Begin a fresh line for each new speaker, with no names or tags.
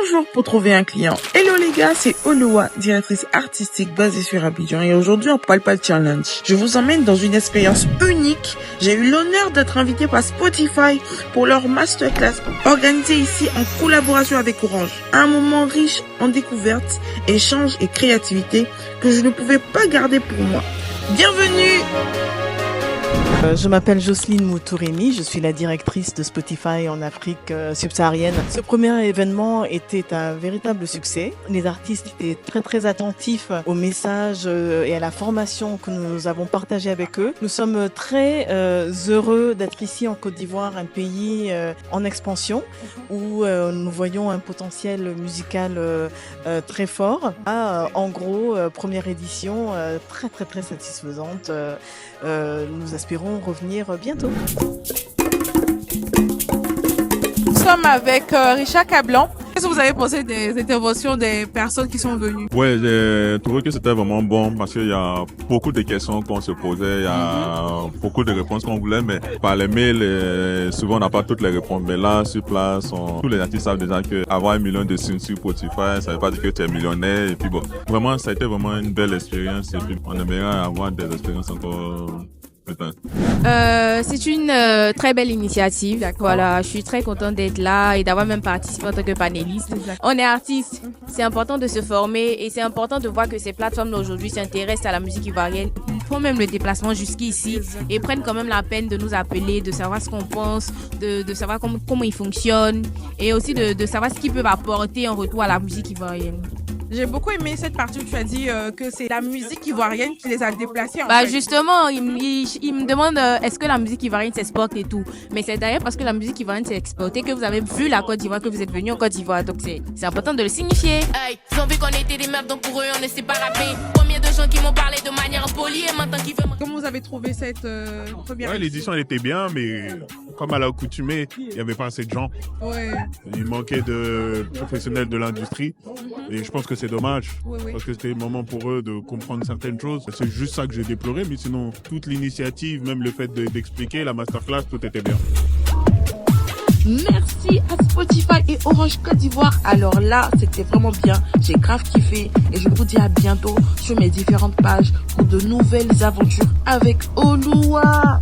jours pour trouver un client. Hello les gars, c'est Oluwa, directrice artistique basée sur Abidjan et aujourd'hui on parle pas de challenge. Je vous emmène dans une expérience unique. J'ai eu l'honneur d'être invité par Spotify pour leur masterclass organisée ici en collaboration avec Orange. Un moment riche en découvertes, échanges et créativité que je ne pouvais pas garder pour moi. Bienvenue!
Je m'appelle Jocelyne Moutouremi, je suis la directrice de Spotify en Afrique subsaharienne. Ce premier événement était un véritable succès. Les artistes étaient très attentifs aux messages et à la formation que nous avons partagée avec eux. Nous sommes très heureux d'être ici en Côte d'Ivoire, un pays en expansion où nous voyons un potentiel musical très fort. En gros, première édition très satisfaisante. Nous espérons revenir bientôt.
Nous sommes avec Richard Cablan. Qu'est-ce que vous avez pensé des interventions des personnes qui sont venues?
Ouais, j'ai trouvé que c'était vraiment bon parce qu'il y a beaucoup de questions qu'on se posait, il y a beaucoup de réponses qu'on voulait, mais par les mails, souvent on n'a pas toutes les réponses. Mais là, sur place, tous les artistes savent déjà qu'avoir 1 million de streams sur Spotify, ça veut pas dire que tu es millionnaire. Et puis bon, vraiment, ça a été vraiment une belle expérience et puis on aimerait avoir des expériences encore.
C'est une très belle initiative. Voilà, je suis très contente d'être là et d'avoir même participé en tant que panéliste. On est artistes, c'est important de se former et c'est important de voir que ces plateformes aujourd'hui s'intéressent à la musique ivoirienne. Ils font même le déplacement jusqu'ici et prennent quand même la peine de nous appeler, de savoir ce qu'on pense, de savoir comment ils fonctionnent et aussi de savoir ce qu'ils peuvent apporter en retour à la musique ivoirienne.
J'ai beaucoup aimé cette partie où tu as dit que c'est la musique ivoirienne qui les a déplacés.
Justement, il me demande est-ce que la musique ivoirienne s'exporte et tout. Mais c'est d'ailleurs parce que la musique ivoirienne s'est exportée que vous avez vu la Côte d'Ivoire, que vous êtes venu en Côte d'Ivoire. Donc c'est important de le signifier.
Hey, ils ont vu qu'on était des merdes, donc pour eux on ne s'est pas rappé. Combien de gens qui m'ont parlé de manière polie et maintenant qui veulent...
Comment vous avez trouvé cette première édition?
L'édition elle était bien, mais comme à l'accoutumée, il n'y avait pas assez de gens.
Ouais.
Il manquait de professionnels de l'industrie. Et je pense que c'est dommage, parce que c'était le moment pour eux de comprendre certaines choses. C'est juste ça que j'ai déploré, mais sinon, toute l'initiative, même le fait d'expliquer, la masterclass, tout était bien.
Merci à Spotify et Orange Côte d'Ivoire. Alors là, c'était vraiment bien. J'ai grave kiffé et je vous dis à bientôt sur mes différentes pages pour de nouvelles aventures avec Oluwa.